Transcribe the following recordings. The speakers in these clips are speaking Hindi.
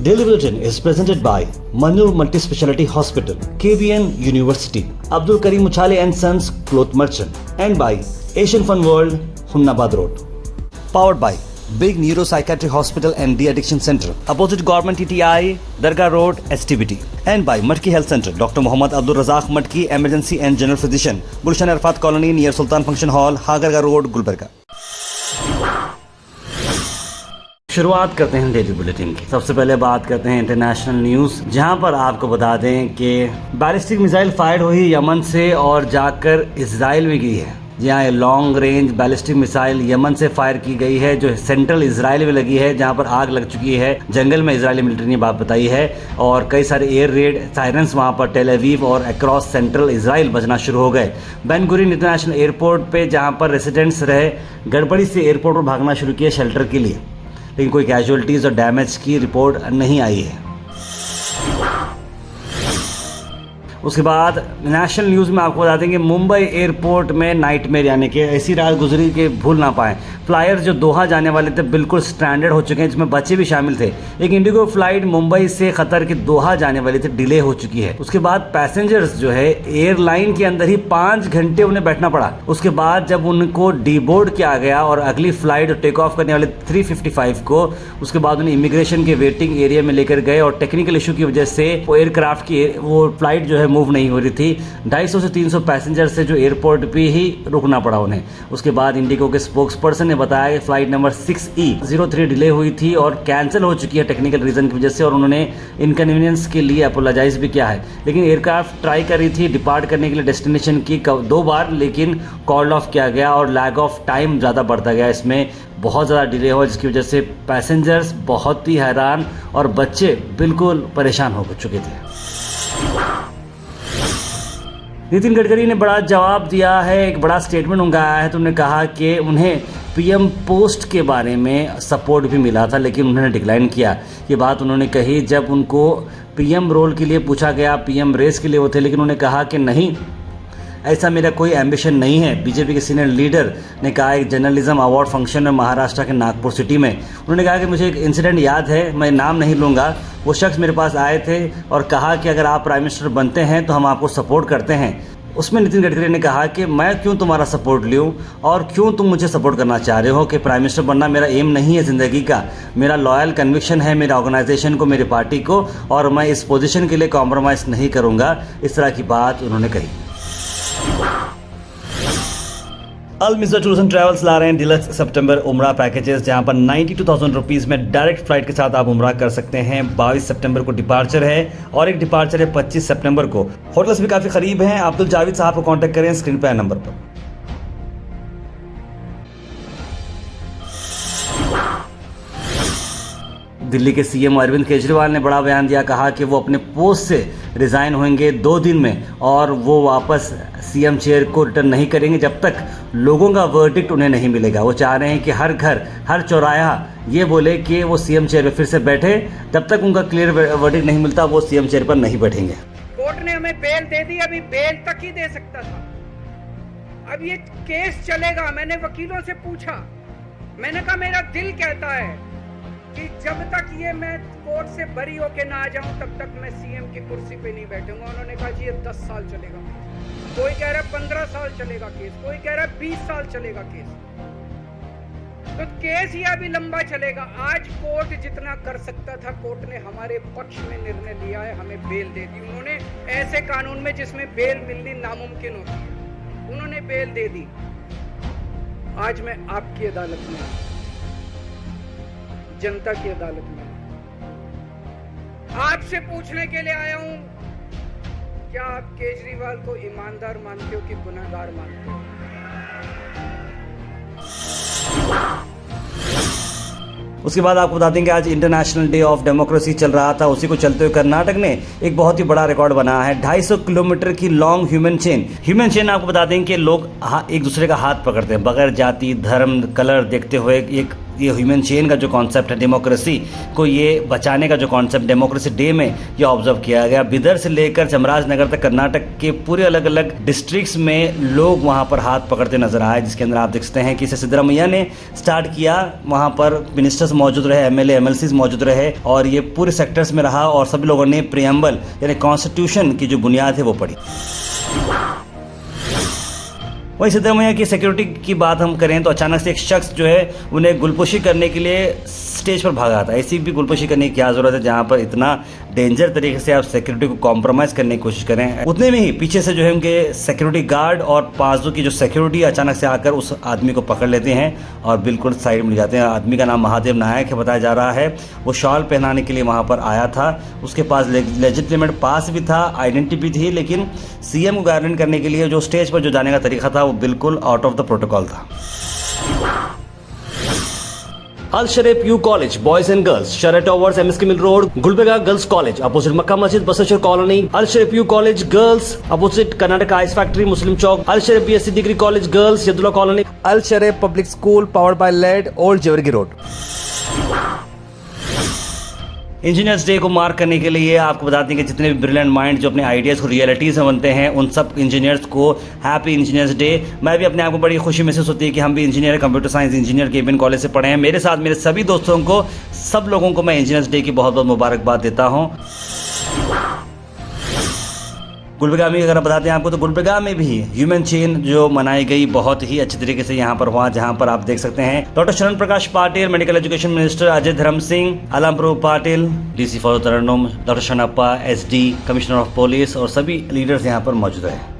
Daily Bulletin is presented by Manur Multi-Speciality Hospital, KBN University, Abdul Karim Uchale and Sons Cloth Merchant, and by Asian Fun World, Hunnabad Road. Powered by Big Neuropsychiatric Hospital and De-Addiction Center, opposite Government TTI, Dargah Road, STBT. And by Matki Health Center, Dr. Muhammad Abdul Razak Matki, Emergency and General Physician, Gulshan Arfat Colony near Sultan Function Hall, Hagarga Road, Gulbarga. शुरुआत करते हैं डेली बुलेटिन की। सबसे पहले बात करते हैं इंटरनेशनल न्यूज़, जहां पर आपको बता दें कि बैलिस्टिक मिसाइल फायर हुई यमन से और जाकर इजराइल में गई है। जी हाँ, long range ballistic missile Yemen से फायर की गई है, जो सेंट्रल इजराइल में लगी है, जहां पर आग लग चुकी है। जंगल में इजरायली मिलिट्री ने बात बताई है और कई सारे एयर रेड सायरन्स वहां पर टेल अवीव और अक्रॉस सेंट्रल इजराइल बजना शुरू हो गए। बेन गुरियन इंटरनेशनल एयरपोर्ट पे जहां पर रेसिडेंट्स रहे, गड़बड़ी से एयरपोर्ट पर भागना शुरू किया शेल्टर के लिए, लेकिन कोई कैजुअलिटीज़ और डैमेज की रिपोर्ट नहीं आई है। उसके बाद नेशनल न्यूज़ में आपको बता देंगे मुंबई एयरपोर्ट में नाइटमेयर, यानी कि ऐसी रात गुजरी कि भूल ना पाएं। फ्लायर्स जो दोहा जाने वाले थे बिल्कुल स्ट्रैंडेड हो चुके हैं, जिसमें बच्चे भी शामिल थे। एक इंडिगो फ्लाइट मुंबई से कतर के दोहा जाने वाली थी, डिले हो चुकी है। उसके बाद पैसेंजर्स जो है एयरलाइन के अंदर ही 5 घंटे उन्हें बैठना पड़ा। उसके बाद जब उनको डीबोर्ड किया गया और अगली फ्लाइट टेक ऑफ करने वाले 3:55 को, उसके बाद उन्हें इमिग्रेशन के वेटिंग एरिया में लेकर गए और टेक्निकल इशू की वजह से वो एयरक्राफ्ट की वो फ्लाइट जो है मूव नहीं हो रही थी। 250 से 300 पैसेंजर से जो एयरपोर्ट पे ही रुकना पड़ा उन्हें। उसके बाद इंडिगो के स्पोक्स पर्सन ने बताया कि फ्लाइट नंबर 6E03 डिले हुई थी और कैंसिल हो चुकी है टेक्निकल रीजन की वजह से, और उन्होंने इनकन्वीनियंस के लिए अपोलोजाइज भी किया है। लेकिन एयरक्राफ्ट ट्राई कर रही थी डिपार्ट करने के लिए डेस्टिनेशन की 2 बार, लेकिन कॉल्ड ऑफ किया गया और लैग ऑफ टाइम ज़्यादा बढ़ता गया। इसमें बहुत ज़्यादा डिले हुआ, जिसकी वजह से पैसेंजर्स बहुत ही हैरान और बच्चे बिल्कुल परेशान हो चुके थे। नितिन गडकरी ने बड़ा जवाब दिया है, एक बड़ा स्टेटमेंट उनका आया है। तो उन्होंने कहा कि उन्हें पीएम पोस्ट के बारे में सपोर्ट भी मिला था, लेकिन उन्होंने डिक्लाइन किया। ये बात उन्होंने कही जब उनको पीएम रोल के लिए पूछा गया, पीएम रेस के लिए वो थे, लेकिन उन्होंने कहा कि नहीं, ऐसा मेरा कोई एम्बिशन नहीं है। बीजेपी के सीनियर लीडर ने कहा एक जर्नलिज्म अवार्ड फंक्शन में महाराष्ट्र के नागपुर सिटी में, उन्होंने कहा कि मुझे एक इंसिडेंट याद है, मैं नाम नहीं लूँगा। वो शख्स मेरे पास आए थे और कहा कि अगर आप प्राइम मिनिस्टर बनते हैं तो हम आपको सपोर्ट करते हैं। उसमें नितिन गडकरी ने कहा कि मैं क्यों तुम्हारा सपोर्ट लूँ और क्यों तुम मुझे सपोर्ट करना चाह रहे हो, कि प्राइम मिनिस्टर बनना मेरा एम नहीं है ज़िंदगी का। मेरा लॉयल कन्विक्शन है मेरे ऑर्गेनाइजेशन को, मेरी पार्टी को, और मैं इस पोजीशन के लिए कॉम्प्रोमाइज़ नहीं करूँगा। इस तरह की बात उन्होंने कही। अल मिज़र टूर्स एंड ट्रैवल्स ला रहे हैं डिलक्स सितंबर उमरा पैकेजेस, जहां पर 92,000 रुपीज़ में डायरेक्ट फ्लाइट के साथ आप उमरा कर सकते हैं। 22 सितंबर को डिपार्चर है और एक डिपार्चर है 25 सितंबर को। होटल्स भी काफ़ी करीब हैं। अब्दुल जावेद साहब को कांटेक्ट करें स्क्रीन पर नंबर पर। दिल्ली के सीएम अरविंद केजरीवाल ने बड़ा बयान दिया, कहा कि वो अपने पोस्ट से रिज़ाइन होंगे 2 दिन में और वो वापस सीएम चेयर को रिटर्न नहीं करेंगे जब तक लोगों का वर्डिक्ट उन्हें नहीं मिलेगा। वो चाह रहे हैं कि हर घर, हर चौराहा ये बोले कि वो सीएम चेयर पर फिर से बैठे। जब तक उनका क्लियर वर्डिक्ट नहीं मिलता वो सीएम चेयर पर नहीं बैठेंगे। कोर्ट ने हमें बेल दे दी, अभी बेल तक ही दे सकता था। अब ये केस चलेगा। मैंने वकीलों से पूछा, मैंने कहा मेरा दिल कहता है कि जब तक ये मैं कोर्ट से बरी होके ना आ जाऊं तब तक मैं सीएम की कुर्सी पे नहीं बैठूंगा। उन्होंने कहा जी ये 10 साल चलेगा, कोई कह रहा है 15 साल चलेगा केस, कोई कह रहा है 20 साल चलेगा केस। तो केस ये अभी लंबा चलेगा। आज कोर्ट जितना कर सकता था, कोर्ट ने हमारे पक्ष में निर्णय लिया है, हमें बेल दे दी। उन्होंने ऐसे कानून में जिसमें बेल मिलनी नामुमकिन होती है, उन्होंने बेल दे दी। आज मैं आपकी अदालत में, जनता की अदालत में आपसे पूछने के लिए आया हूं, क्या आप केजरीवाल को ईमानदार मानते हो कि गुनहगार मानते हो? उसके बाद आपको बता देंगे आज इंटरनेशनल डे ऑफ डेमोक्रेसी चल रहा था। उसी को चलते हुए कर्नाटक ने एक बहुत ही बड़ा रिकॉर्ड बनाया है। 250 किलोमीटर की लॉन्ग ह्यूमन चेन आपको बता दें कि लोग एक दूसरे का हाथ पकड़ते हैं बगैर जाति, धर्म, कलर देखते हुए। एक ये ह्यूमन चेन का जो कॉन्सेप्ट है, डेमोक्रेसी को ये बचाने का जो कॉन्सेप्ट डेमोक्रेसी डे में ये ऑब्जर्व किया गया। बिदर से लेकर चामराजनगर तक कर्नाटक के पूरे अलग अलग डिस्ट्रिक्ट्स में लोग वहाँ पर हाथ पकड़ते नजर आए, जिसके अंदर आप देख सकते हैं कि इसे सिद्धरामैया ने स्टार्ट किया। वहाँ पर मिनिस्टर्स मौजूद रहे, एमएलए एमएलसीज मौजूद रहे और ये पूरे सेक्टर्स में रहा और सभी लोगों ने प्रियम्बल यानी कॉन्स्टिट्यूशन की जो बुनियाद है वो पढ़ी। वहीं सिद्धरामैया की सिक्योरिटी की बात हम करें तो अचानक से एक शख्स जो है उन्हें गुलपोशी करने के लिए स्टेज पर भागा था। ऐसी भी गुलपोशी करने की क्या जरूरत है जहां पर इतना डेंजर तरीके से आप सिक्योरिटी को कॉम्प्रोमाइज करने की कोशिश करें। उतने में ही पीछे से जो है उनके सिक्योरिटी गार्ड और पासों की जो सिक्योरिटी अचानक से आकर उस आदमी को पकड़ लेते हैं और बिल्कुल साइड में ले जाते हैं। आदमी का नाम महादेव नायक है बताया जा रहा है। वो शॉल पहनाने के लिए वहां पर आया था, उसके पास लेजिटिमेट पास भी था, आइडेंटिटी भी थी, लेकिन सीएम को गारंट करने के लिए जो स्टेज पर जो जाने का तरीका था वो बिल्कुल आउट ऑफ द प्रोटोकॉल था। Al Sharif U college boys and girls, Sharah towers, MSK mill road, Gulbarga girls college opposite Mecca Masjid, Basantar colony. Al Sharif U college girls opposite Karnataka ice factory, Muslim Chowk. Al Sharif BSc degree college girls, Yadulla colony. Al Sharif public school powered by led, old Jewargi road. Engineers day को मार्क करने के लिए आपको बताते हैं कि जितने भी ब्रिलियंट माइंड जो अपने आइडियाज़ को रियलिटीज़ में बनते हैं उन सब इंजीनियर्स को हैप्पी इंजीनियर्स डे। मैं भी अपने आप को बड़ी खुशी महसूस होती है कि हम भी इंजीनियर, कंप्यूटर साइंस इंजीनियर के केबिन कॉलेज से पढ़े हैं। मेरे साथ मेरे सभी दोस्तों को, सब लोगों को मैं इंजीनियर्स डे की बहुत बहुत मुबारकबाद देता हूँ। गुलबर्गा में अगर बताते हैं आपको तो गुलबर्गा में भी ह्यूमन चेन जो मनाई गई बहुत ही अच्छी तरीके से यहाँ पर हुआ, जहाँ पर आप देख सकते हैं doctor Sharan Prakash Patil, medical education minister Ajay Dharam Singh, Allamprabhu Patil, DC फॉर Tarannum, doctor Shanappa, SD, commissioner of police और सभी लीडर्स यहाँ पर मौजूद रहे।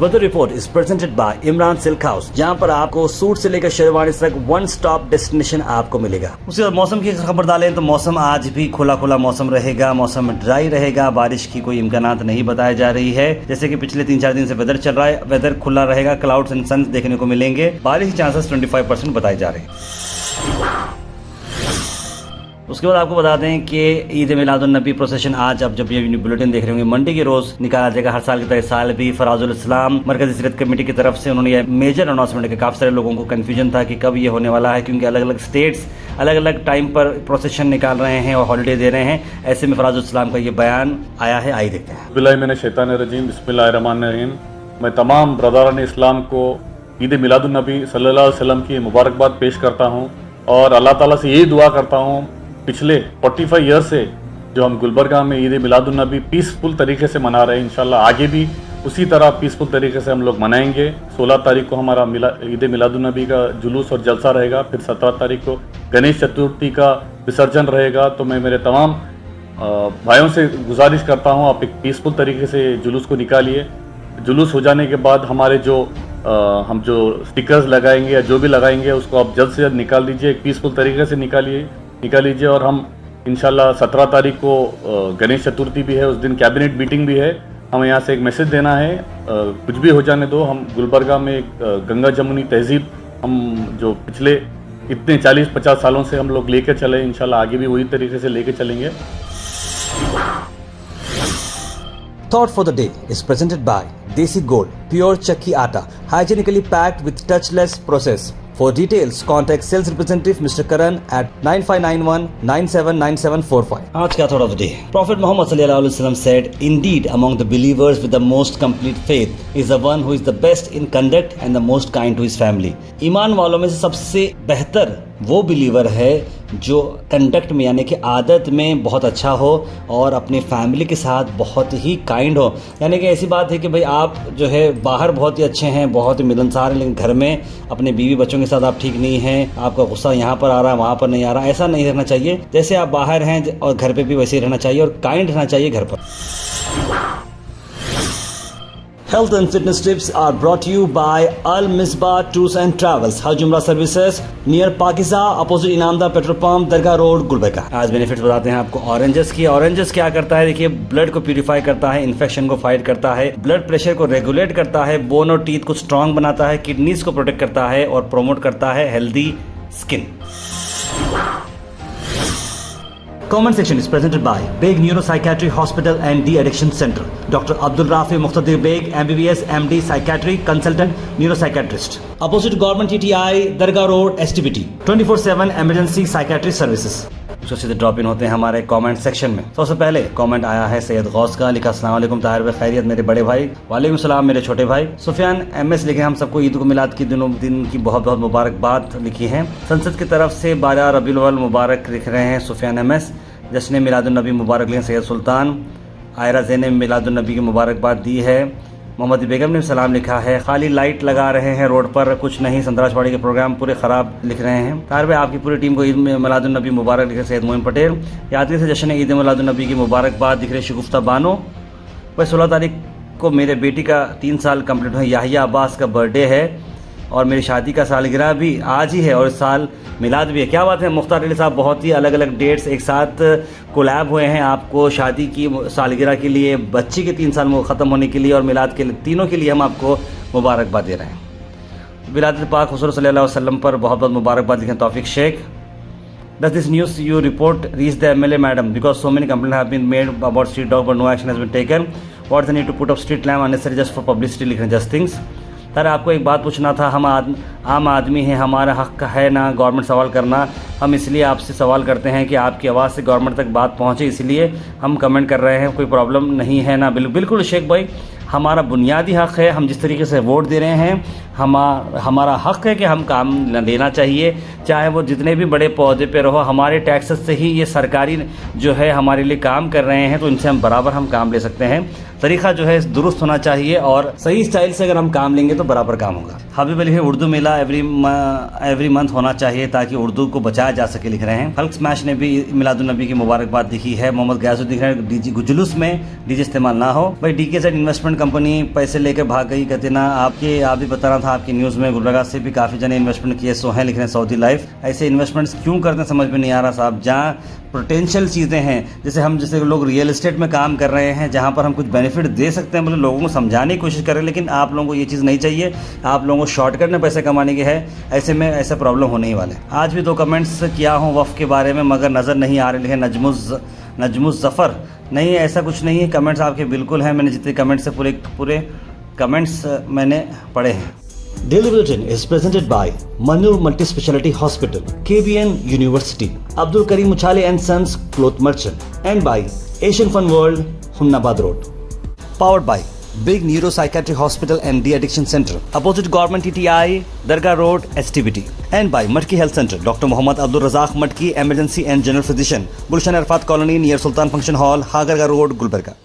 Weather report is presented by Imran silk house, जहां पर आपको सूट से लेकर शेरवानी तक वन स्टॉप डेस्टिनेशन आपको मिलेगा। उसके बाद मौसम की खबर डालें तो मौसम आज भी खुला खुला मौसम रहेगा, मौसम ड्राई रहेगा, बारिश की कोई इम्कानात नहीं बताई जा रही है। जैसे कि पिछले 3-4 दिन से वेदर चल रहा है, वेदर खुला रहेगा, क्लाउड्स एंड सन देखने को मिलेंगे, बारिश के चांसेस 25% बताए जा रहे हैं। उसके बाद आपको बता दें कि ईद मिलादुन्नबी प्रोसेशन आज, अब जब ये बुलेटिन देख रहे होंगे, मंडे के रोज निकाला जाएगा। हर साल की तरह साल भी फराजुल इस्लाम मरकजी सीरत कमेटी की तरफ से उन्होंने ये मेजर अनाउंसमेंट किया। काफ़ी सारे लोगों को कन्फ्यूजन था कि कब ये होने वाला है, क्योंकि अलग अलग स्टेट्स अलग अलग टाइम पर प्रोसेशन निकाल रहे हैं और हॉलीडे दे रहे हैं। ऐसे में फराजुल इस्लाम का ये बयान आया है, आइए देखते हैं। बिस्मिल्लाहिर्रहमानिर्रहीम। मैं तमाम ब्रदरान इस्लाम को ईद मिलादुन्नबी सल्लल्लाहु अलैहि वसल्लम की मुबारकबाद पेश करता हूँ और अल्लाह ताला से यही दुआ करता हूँ, पिछले 45 ईयर से जो हम गुलबर्गा में ईद मिलादुन्नबी पीसफुल तरीके से मना रहे हैं, इंशाल्लाह आगे भी उसी तरह पीसफुल तरीके से हम लोग मनाएंगे। 16 तारीख को हमारा ईद मिलादुन्नबी का जुलूस और जलसा रहेगा, फिर 17 तारीख को गणेश चतुर्थी का विसर्जन रहेगा। तो मैं मेरे तमाम भाइयों से गुजारिश करता हूँ, आप एक पीसफुल तरीके से जुलूस को निकालिए। जुलूस हो जाने के बाद हमारे हम जो स्टिकर्स लगाएंगे या जो भी लगाएंगे उसको आप जल्द से जल्द निकाल दीजिए, एक पीसफुल तरीके से निकाल लीजिए। और हम इंशाल्लाह 17 तारीख को गणेश चतुर्थी भी है, उस दिन कैबिनेट मीटिंग भी है। हमें यहाँ से एक मैसेज देना है, कुछ भी हो जाने दो, हम गुलबर्गा में एक गंगा जमुनी तहजीब हम जो पिछले इतने 40-50 सालों से हम लोग लेकर चले, इंशाल्लाह आगे भी वही तरीके से लेकर चलेंगे। Thought for the day is presented by Desi Gold, pure chakki atta, hygienically packed with touchless process. For details, contact sales representative Mr. Karan at 9591-979745. आज का thought of the day. Prophet Muhammad sallallahu alaihi wasallam said, "Indeed, among the believers with the most complete faith is the one who is the best in conduct and the most kind to his family." ईमान वालों में से सबसे बेहतर वो बिलीवर है जो कंडक्ट में यानी कि आदत में बहुत अच्छा हो और अपनी फैमिली के साथ बहुत ही काइंड हो। यानी कि ऐसी बात है कि भाई आप जो है बाहर बहुत ही अच्छे हैं, बहुत ही मिलनसार हैं, लेकिन घर में अपने बीवी बच्चों के साथ आप ठीक नहीं हैं, आपका गुस्सा यहाँ पर आ रहा है वहाँ पर नहीं आ रहा। ऐसा नहीं रहना चाहिए। जैसे आप बाहर हैं और घर पे भी वैसे ही रहना चाहिए और काइंड रहना चाहिए घर पर। Health and fitness tips are brought to you by Al Misbah Tours and Travels, Hajj Umrah Services near Pakiza, opposite Inamda Petrol Pump, Dargah road, Gulbarga. आज बेनिफिट्स बताते हैं आपको ऑरेंजेस की। ऑरेंजेस क्या करता है, देखिए ब्लड को प्यूरिफाई करता है, इन्फेक्शन को फाइट करता है, ब्लड प्रेशर को रेगुलेट करता है, बोन और टीथ को स्ट्रांग बनाता है, किडनीज को प्रोटेक्ट करता है और प्रोमोट करता है healthy skin. Comment section is presented by Beg Neuropsychiatry Hospital and De-Addiction Center. Dr. Abdul Rafi Muqtadir Beg, MBBS, MD, Psychiatry, Consultant, Neuropsychiatrist. Opposite Government TTI, Dargah Road, STBT. 24/7 Emergency Psychiatry Services. तो सीधे ड्रॉप इन होते हैं हमारे कमेंट सेक्शन में। सबसे पहले कमेंट आया है सैयद गौस का, लिखा अस्सलाम वालेकुम ताहिर भाई, खैरियत मेरे बड़े भाई। वालेकुम सलाम मेरे छोटे भाई। सुफियान MS लिखे, हम सबको ईद को मिलाद के दिन की बहुत बहुत मुबारकबाद लिखी है। संसद की तरफ से 12 रबीउल अव्वल मुबारक लिख रहे हैं सुफियान MS। जश्न मिलादुन नबी मुबारक लिखे सैयद सुल्तान। आयरा ज़ैन ने मिलादुन नबी की मुबारकबाद दी है। मोहम्मद बेगम ने सलाम लिखा है। खाली लाइट लगा रहे हैं रोड पर, कुछ नहीं, संतराजवाड़ी के प्रोग्राम पूरे ख़राब लिख रहे हैं। तार भाई आपकी पूरी टीम को ईद मिलादुन नबी मुबारक लिखे सैयद मोइन पटेल। यादगिरी से जश्न ईद मिलादुन नबी की मुबारकबाद दिख रही शगुफ्ता बानो। वह 16 तारीख को मेरे बेटी का 3 साल कंप्लीट हुआ, याहिया अब्बास का बर्थडे है और मेरी शादी का सालगिरह भी आज ही है और इस साल मिलाद भी है। क्या बात है मुख्तार अली साहब, बहुत ही अलग अलग डेट्स एक साथ कोलैब हुए हैं आपको शादी की सालगिरह के लिए, बच्ची के 3 साल ख़त्म होने के लिए और मिलाद के लिए, तीनों के लिए हम आपको मुबारकबाद दे रहे हैं। विलादत पाक हुज़ूर सल्लल्लाहु अलैहि वसल्लम पर बहुत बहुत मुबारकबाद लिखें तौफीक Sheikh. Does this news you report reach the MLA madam? Because so many complaints have been made about street dog but no action has been taken. What's the need to put up street lamp unnecessary just for publicity? लिख रहे हैं just things। सर आपको एक बात पूछना था, हम आम आदमी हैं, हमारा हक है ना गवर्नमेंट सवाल करना। हम इसलिए आपसे सवाल करते हैं कि आपकी आवाज़ से गवर्नमेंट तक बात पहुंचे, इसलिए हम कमेंट कर रहे हैं। कोई प्रॉब्लम नहीं है ना? बिल्कुल शेख भाई, हमारा बुनियादी हक़ है। हम जिस तरीके से वोट दे रहे हैं, हमारा हक़ है कि हम काम लेना चाहिए, चाहे वो जितने भी बड़े पौधे पे रहो। हमारे टैक्सेस से ही ये सरकारी जो है हमारे लिए काम कर रहे हैं, तो इनसे हम बराबर हम काम ले सकते हैं। तरीक़ा जो है दुरुस्त होना चाहिए और सही स्टाइल से अगर हम काम लेंगे तो बराबर काम होगा। हबीब अली है, उर्दू मेला एवरी मंथ होना चाहिए ताकि उर्दू को बचाया जा सके, लिख रहे हैं। हल्क स्मैश ने भी मिलादुन नबी की मुबारकबाद लिखी है। मोहम्मद गयासुद्दीन दिख रहे हैं, डीजी जुलूस में डीजे इस्तेमाल ना हो। भाई DKZ इन्वेस्टमेंट कंपनी पैसे लेकर भाग गई, कहते ना आप भी बताना था आपकी न्यूज़ में। गुलबर्गा से भी काफ़ी जने इन्वेस्टमेंट किए, सो हैं, लिख रहे हैं सऊदी लाइफ। ऐसे इन्वेस्टमेंट्स क्यों करते हैं समझ में नहीं आ रहा साहब। जहाँ पोटेंशियल चीज़ें हैं, जैसे लोग रियल एस्टेट में काम कर रहे हैं, जहाँ पर हम कुछ बेनिफिट दे सकते हैं, मतलब लोगों को समझाने की कोशिश करें, लेकिन आप लोगों को ये चीज़ नहीं चाहिए। आप लोगों को शॉर्टकट में पैसे कमाने के है, ऐसे में ऐसा प्रॉब्लम होने ही वाले। आज भी 2 कमेंट्स किया हूँ वफ़ के बारे में मगर नज़र नहीं आ रहे, लिखे नजमुज़ नहीं, ऐसा कुछ नहीं है। कमेंट्स आपके बिल्कुल हैं, मैंने जितने कमेंट्स से पूरे कमेंट्स मैंने पढ़े हैं। Daily Bulletin is presented by Manur Multi-Speciality Hospital, KBN University, Abdul Karim Uchale and Sons Cloth Merchant, and by Asian Fun World, Humnabad Road. Powered by Big Neuropsychiatry Hospital and De-Addiction Center, opposite Government TTI, Dargah Road, STBT, and by Matki Health Center, Dr. Muhammad Abdul Razak Matki, Emergency and General Physician, Gulshan Arfat Colony near Sultan Function Hall, Hagarga Road, Gulbarga.